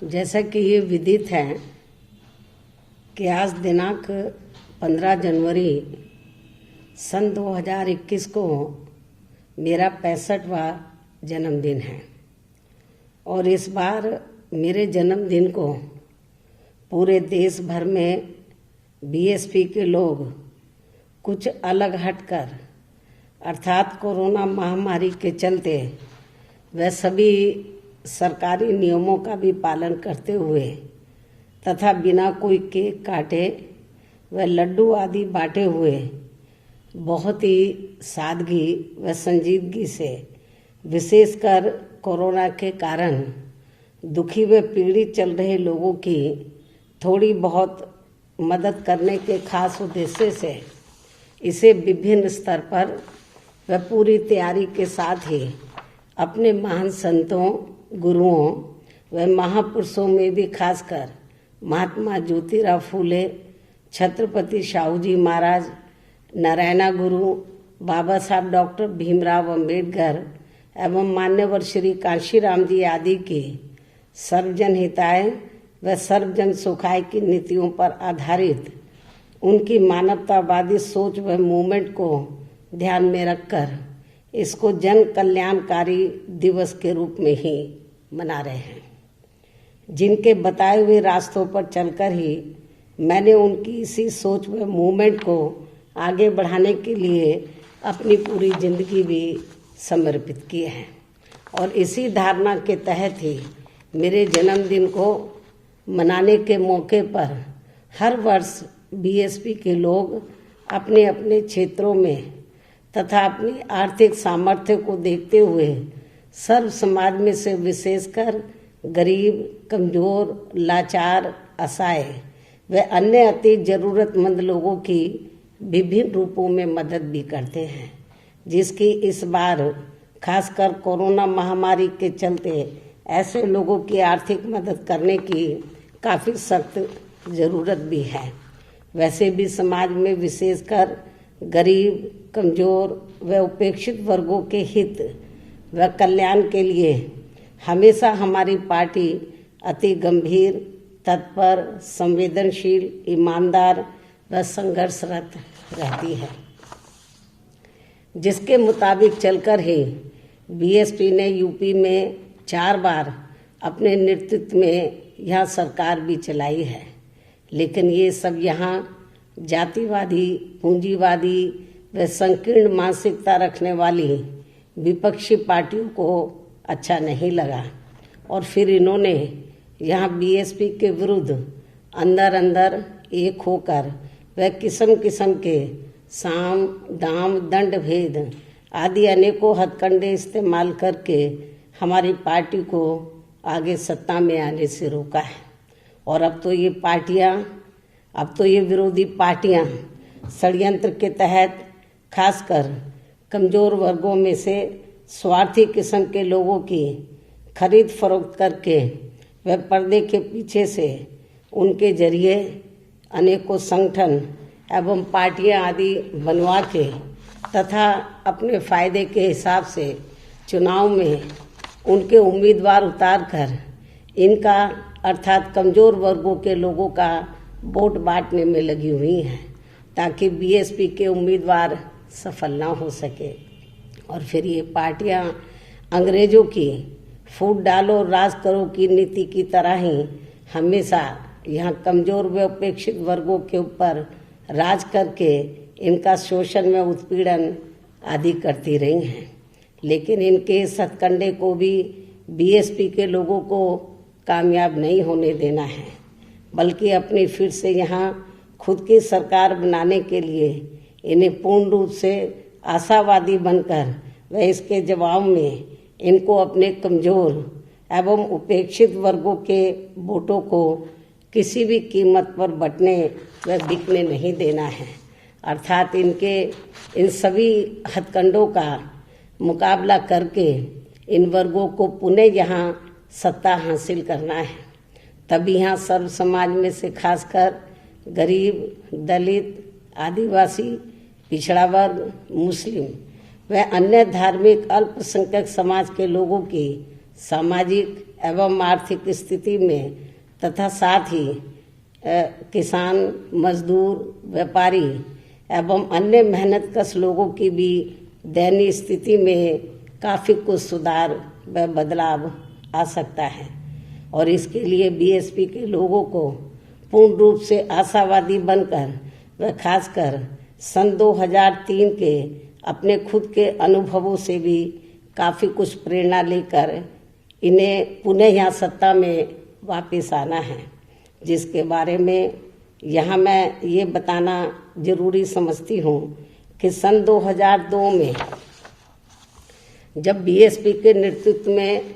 जैसा कि ये विदित है कि आज दिनांक 15 जनवरी सन 2021 को मेरा 65वां जन्मदिन है और इस बार मेरे जन्मदिन को पूरे देश भर में बीएसपी के लोग कुछ अलग हटकर अर्थात कोरोना महामारी के चलते वे सभी सरकारी नियमों का भी पालन करते हुए तथा बिना कोई केक काटे व लड्डू आदि बांटे हुए बहुत ही सादगी व संजीदगी से विशेषकर कोरोना के कारण दुखी व पीड़ित चल रहे लोगों की थोड़ी बहुत मदद करने के खास उद्देश्य से इसे विभिन्न स्तर पर व पूरी तैयारी के साथ ही अपने महान संतों, गुरुओं व महापुरुषों में भी खासकर महात्मा ज्योतिराव फूले, छत्रपति शाहू जी महाराज, नारायणा गुरु, बाबा साहब डॉक्टर भीमराव अंबेडकर एवं मान्यवर श्री कांशीराम जी आदि की सर्वजन हिताय व सर्वजन सुखाय की नीतियों पर आधारित उनकी मानवतावादी सोच व मूवमेंट को ध्यान में रखकर इसको जन कल्याणकारी दिवस के रूप में ही मना रहे हैं। जिनके बताए हुए रास्तों पर चलकर ही मैंने उनकी इसी सोच व मूवमेंट को आगे बढ़ाने के लिए अपनी पूरी जिंदगी भी समर्पित की है और इसी धारणा के तहत ही मेरे जन्मदिन को मनाने के मौके पर हर वर्ष बीएसपी के लोग अपने अपने क्षेत्रों में तथा अपनी आर्थिक सामर्थ्य को देखते हुए सर्व समाज में से विशेषकर गरीब, कमजोर, लाचार, असहाय व अन्य अति जरूरतमंद लोगों की विभिन्न रूपों में मदद भी करते हैं, जिसकी इस बार खासकर कोरोना महामारी के चलते ऐसे लोगों की आर्थिक मदद करने की काफ़ी सख्त ज़रूरत भी है। वैसे भी समाज में विशेषकर गरीब, कमजोर व उपेक्षित वर्गों के हित व कल्याण के लिए हमेशा हमारी पार्टी अति गंभीर, तत्पर, संवेदनशील, ईमानदार व संघर्षरत रहती है, जिसके मुताबिक चलकर ही बीएसपी ने यूपी में 4 बार अपने नेतृत्व में यह सरकार भी चलाई है। लेकिन ये सब यहाँ जातिवादी, पूंजीवादी व संकीर्ण मानसिकता रखने वाली विपक्षी पार्टियों को अच्छा नहीं लगा और फिर इन्होंने यहाँ बीएसपी के विरुद्ध अंदर अंदर एक होकर व किस्म किस्म के साम, दाम, दंड भेद आदि अनेकों हथकंडे इस्तेमाल करके हमारी पार्टी को आगे सत्ता में आने से रोका है। और अब तो ये विरोधी पार्टियां षड्यंत्र के तहत खासकर कमजोर वर्गों में से स्वार्थी किस्म के लोगों की खरीद फरोख्त करके व पर्दे के पीछे से उनके जरिए अनेकों संगठन एवं पार्टियां आदि बनवा के तथा अपने फायदे के हिसाब से चुनाव में उनके उम्मीदवार उतार कर इनका अर्थात कमजोर वर्गों के लोगों का वोट बांटने में लगी हुई हैं ताकि बीएसपी के उम्मीदवार सफल ना हो सके। और फिर ये पार्टियां अंग्रेजों की फूट डालो राज करो की नीति की तरह ही हमेशा यहाँ कमजोर व उपेक्षित वर्गों के ऊपर राज करके इनका शोषण व उत्पीड़न आदि करती रही हैं। लेकिन इनके इस हथकंडे को भी बीएसपी के लोगों को कामयाब नहीं होने देना है, बल्कि अपनी फिर से यहाँ खुद की सरकार बनाने के लिए इन्हें पूर्ण रूप से आशावादी बनकर व इसके जवाब में इनको अपने कमजोर एवं उपेक्षित वर्गों के वोटों को किसी भी कीमत पर बंटने व बिकने नहीं देना है। अर्थात इनके इन सभी हथकंडों का मुकाबला करके इन वर्गों को पुनः यहाँ सत्ता हासिल करना है। तभी यहाँ सर्व समाज में से खासकर गरीब, दलित, आदिवासी, पिछड़ा वर्ग, मुस्लिम व अन्य धार्मिक अल्पसंख्यक समाज के लोगों की सामाजिक एवं आर्थिक स्थिति में तथा साथ ही किसान, मजदूर, व्यापारी एवं अन्य मेहनतकश लोगों की भी दयनीय स्थिति में काफ़ी कुछ सुधार व बदलाव आ सकता है और इसके लिए बीएसपी के लोगों को पूर्ण रूप से आशावादी बनकर व खासकर सन 2003 के अपने खुद के अनुभवों से भी काफ़ी कुछ प्रेरणा लेकर इन्हें पुनः यहाँ सत्ता में वापस आना है, जिसके बारे में यहाँ मैं ये बताना जरूरी समझती हूँ कि सन 2002 में जब बीएसपी के नेतृत्व में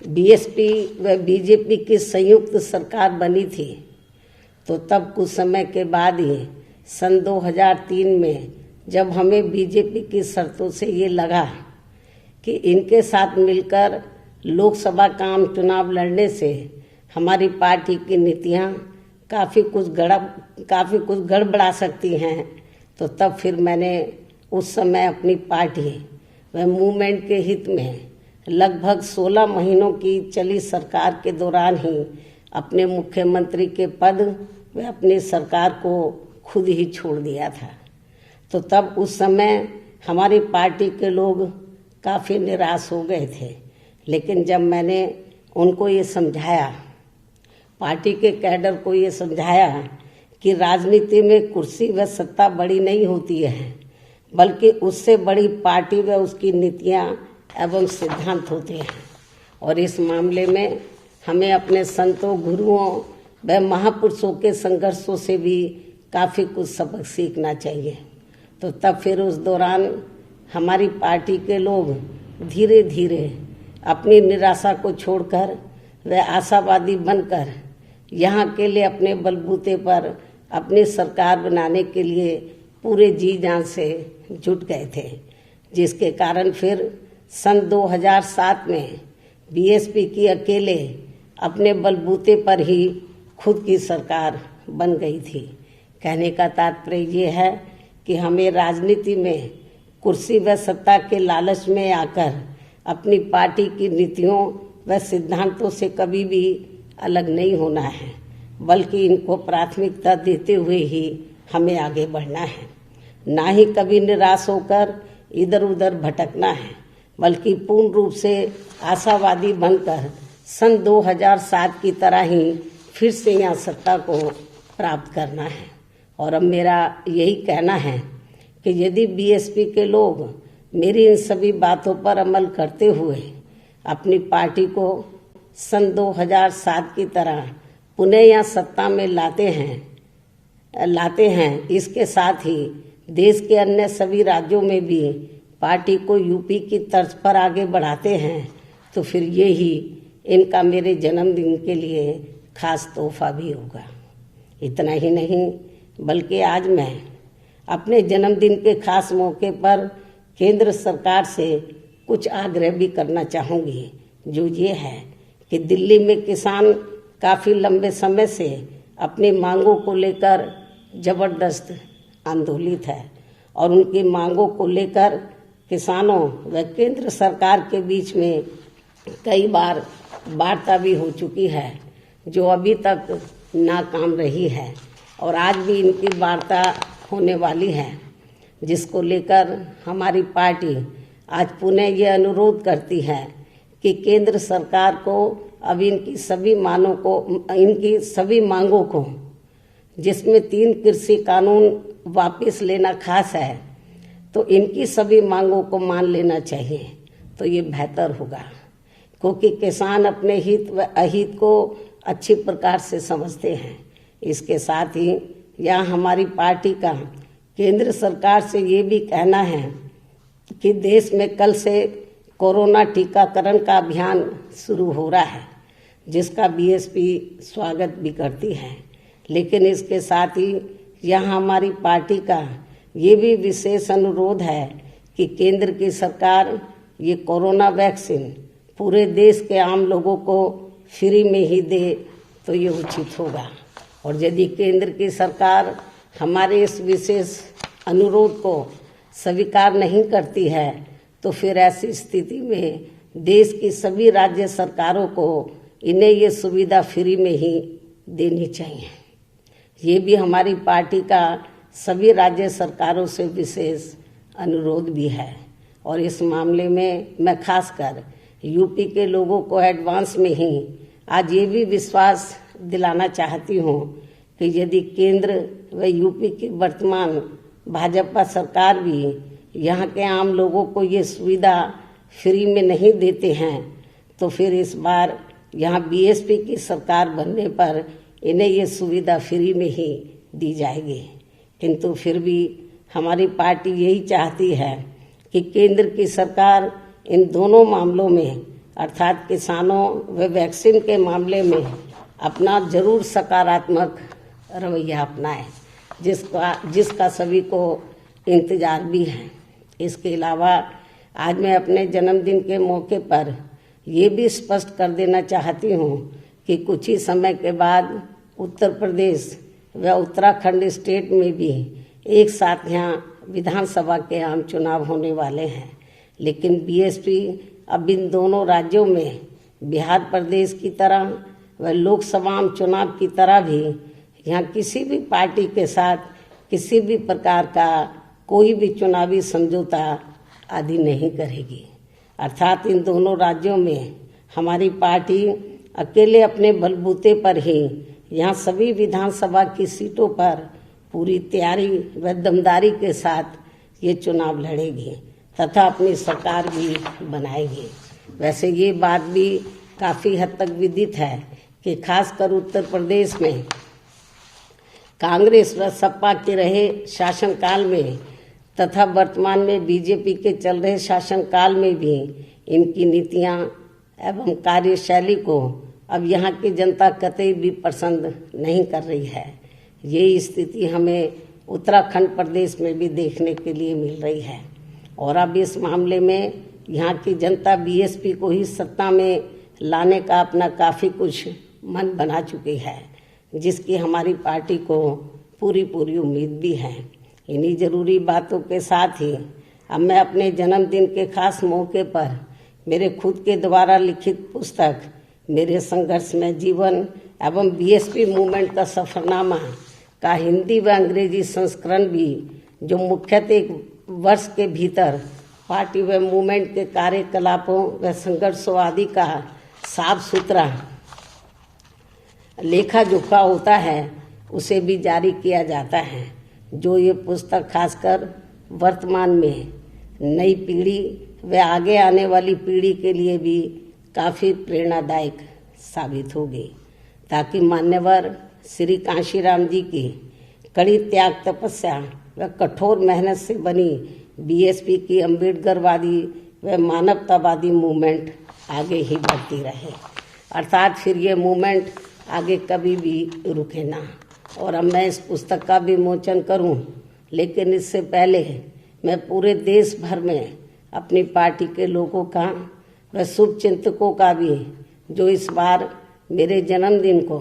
बीएसपी व बीजेपी की संयुक्त सरकार बनी थी, तो तब कुछ समय के बाद ही सन 2003 में जब हमें बीजेपी की शर्तों से ये लगा कि इनके साथ मिलकर लोकसभा का आम चुनाव लड़ने से हमारी पार्टी की नीतियाँ काफ़ी कुछ गड़बड़ा सकती हैं, तो तब फिर मैंने उस समय अपनी पार्टी व मूवमेंट के हित में लगभग 16 महीनों की चली सरकार के दौरान ही अपने मुख्यमंत्री के पद व अपनी सरकार को खुद ही छोड़ दिया था। तो तब उस समय हमारी पार्टी के लोग काफ़ी निराश हो गए थे, लेकिन जब मैंने उनको ये समझाया, पार्टी के कैडर को ये समझाया कि राजनीति में कुर्सी व सत्ता बड़ी नहीं होती है, बल्कि उससे बड़ी पार्टी व उसकी नीतियाँ एवं सिद्धांत होते हैं और इस मामले में हमें अपने संतों, गुरुओं व महापुरुषों के संघर्षों से भी काफ़ी कुछ सबक सीखना चाहिए। तो तब फिर उस दौरान हमारी पार्टी के लोग धीरे धीरे अपनी निराशा को छोड़कर व आशावादी बनकर यहाँ के लिए अपने बलबूते पर अपनी सरकार बनाने के लिए पूरे जी जान से जुट गए थे, जिसके कारण फिर सन 2007 में बीएसपी की अकेले अपने बलबूते पर ही खुद की सरकार बन गई थी। कहने का तात्पर्य ये है कि हमें राजनीति में कुर्सी व सत्ता के लालच में आकर अपनी पार्टी की नीतियों व सिद्धांतों से कभी भी अलग नहीं होना है, बल्कि इनको प्राथमिकता देते हुए ही हमें आगे बढ़ना है। ना ही कभी निराश होकर इधर उधर भटकना है, बल्कि पूर्ण रूप से आशावादी बनकर सन 2007 की तरह ही फिर से यहाँ सत्ता को प्राप्त करना है। और अब मेरा यही कहना है कि यदि बीएसपी के लोग मेरी इन सभी बातों पर अमल करते हुए अपनी पार्टी को सन 2007 की तरह पुनः यहाँ सत्ता में लाते हैं, इसके साथ ही देश के अन्य सभी राज्यों में भी पार्टी को यूपी की तर्ज पर आगे बढ़ाते हैं, तो फिर ये ही इनका मेरे जन्मदिन के लिए खास तोहफा भी होगा। इतना ही नहीं, बल्कि आज मैं अपने जन्मदिन के खास मौके पर केंद्र सरकार से कुछ आग्रह भी करना चाहूँगी, जो ये है कि दिल्ली में किसान काफ़ी लंबे समय से अपनी मांगों को लेकर जबरदस्त आंदोलित है और उनकी मांगों को लेकर किसानों व केंद्र सरकार के बीच में कई बार वार्ता भी हो चुकी है, जो अभी तक नाकाम रही है और आज भी इनकी वार्ता होने वाली है, जिसको लेकर हमारी पार्टी आज पुनः ये अनुरोध करती है कि केंद्र सरकार को अब इनकी सभी मांगों को, जिसमें 3 कृषि कानून वापस लेना खास है, तो इनकी सभी मांगों को मान लेना चाहिए, तो ये बेहतर होगा, क्योंकि किसान अपने हित व अहित को अच्छी प्रकार से समझते हैं। इसके साथ ही यहाँ हमारी पार्टी का केंद्र सरकार से ये भी कहना है कि देश में कल से कोरोना टीकाकरण का अभियान शुरू हो रहा है, जिसका बीएसपी स्वागत भी करती है, लेकिन इसके साथ ही यहाँ हमारी पार्टी का ये भी विशेष अनुरोध है कि केंद्र की सरकार ये कोरोना वैक्सीन पूरे देश के आम लोगों को फ्री में ही दे, तो ये उचित होगा। और यदि केंद्र की सरकार हमारे इस विशेष अनुरोध को स्वीकार नहीं करती है, तो फिर ऐसी स्थिति में देश की सभी राज्य सरकारों को इन्हें ये सुविधा फ्री में ही देनी चाहिए। ये भी हमारी पार्टी का सभी राज्य सरकारों से विशेष अनुरोध भी है। और इस मामले में मैं खासकर यूपी के लोगों को एडवांस में ही आज ये भी विश्वास दिलाना चाहती हूँ कि यदि केंद्र व यूपी की वर्तमान भाजपा सरकार भी यहाँ के आम लोगों को ये सुविधा फ्री में नहीं देते हैं तो फिर इस बार यहाँ बीएसपी की सरकार बनने पर इन्हें ये सुविधा फ्री में ही दी जाएगी। किंतु फिर भी हमारी पार्टी यही चाहती है कि केंद्र की सरकार इन दोनों मामलों में अर्थात किसानों व वैक्सीन के मामले में अपना जरूर सकारात्मक रवैया अपनाए, जिसका सभी को इंतजार भी है। इसके अलावा आज मैं अपने जन्मदिन के मौके पर ये भी स्पष्ट कर देना चाहती हूँ कि कुछ ही समय के बाद उत्तर प्रदेश व उत्तराखंड स्टेट में भी एक साथ यहाँ विधानसभा के आम चुनाव होने वाले हैं। लेकिन बीएसपी अब इन दोनों राज्यों में बिहार प्रदेश की तरह व लोकसभा आम चुनाव की तरह भी यहाँ किसी भी पार्टी के साथ किसी भी प्रकार का कोई भी चुनावी समझौता आदि नहीं करेगी। अर्थात इन दोनों राज्यों में हमारी पार्टी अकेले अपने बलबूते पर ही यहाँ सभी विधानसभा की सीटों पर पूरी तैयारी व दमदारी के साथ ये चुनाव लड़ेगी तथा अपनी सरकार भी बनाएगी। वैसे ये बात भी काफ़ी हद तक विदित है कि खासकर उत्तर प्रदेश में कांग्रेस व सपा के रहे शासनकाल में तथा वर्तमान में बीजेपी के चल रहे शासनकाल में भी इनकी नीतियां एवं कार्यशैली को अब यहाँ की जनता कतई भी पसंद नहीं कर रही है। ये स्थिति हमें उत्तराखंड प्रदेश में भी देखने के लिए मिल रही है। और अब इस मामले में यहाँ की जनता बीएसपी को ही सत्ता में लाने का अपना काफ़ी कुछ मन बना चुकी है, जिसकी हमारी पार्टी को पूरी उम्मीद भी है। इन्हीं जरूरी बातों के साथ ही अब मैं अपने जन्मदिन के खास मौके पर मेरे खुद के द्वारा लिखित पुस्तक मेरे संघर्षमय जीवन एवं बीएसपी मूवमेंट का सफरनामा का हिंदी व अंग्रेजी संस्करण भी, जो मुख्यतः एक वर्ष के भीतर पार्टी व मूवमेंट के कार्यकलापों व संघर्षों आदि का साफ सुथरा लेखा जोखा होता है, उसे भी जारी किया जाता है। जो ये पुस्तक खासकर वर्तमान में नई पीढ़ी व आगे आने वाली पीढ़ी के लिए भी काफ़ी प्रेरणादायक साबित होगी, ताकि मान्यवर श्री कांशीराम जी की कड़ी त्याग तपस्या व कठोर मेहनत से बनी बीएसपी की अम्बेडकरवादी व मानवतावादी मूवमेंट आगे ही बढ़ती रहे। अर्थात फिर ये मूवमेंट आगे कभी भी रुके ना। और अब मैं इस पुस्तक का विमोचन करूं, लेकिन इससे पहले मैं पूरे देश भर में अपनी पार्टी के लोगों का व शुभचिंतकों का भी, जो इस बार मेरे जन्मदिन को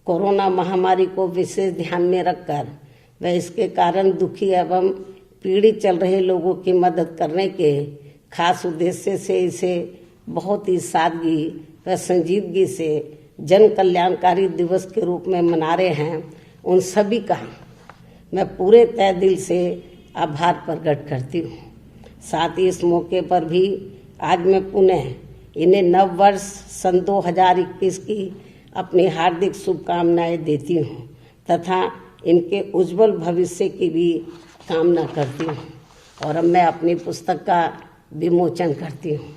कोरोना महामारी को विशेष ध्यान में रखकर व इसके कारण दुखी एवं पीड़ित चल रहे लोगों की मदद करने के खास उद्देश्य से इसे बहुत ही सादगी व संजीदगी से जन कल्याणकारी दिवस के रूप में मना रहे हैं, उन सभी का मैं पूरे तहे दिल से आभार प्रकट करती हूँ। साथ ही इस मौके पर भी आज मैं पुनः इन्हें नव वर्ष सन 2021 की अपनी हार्दिक शुभकामनाएं देती हूँ तथा इनके उज्जवल भविष्य की भी कामना करती हूँ। और अब मैं अपनी पुस्तक का विमोचन करती हूँ।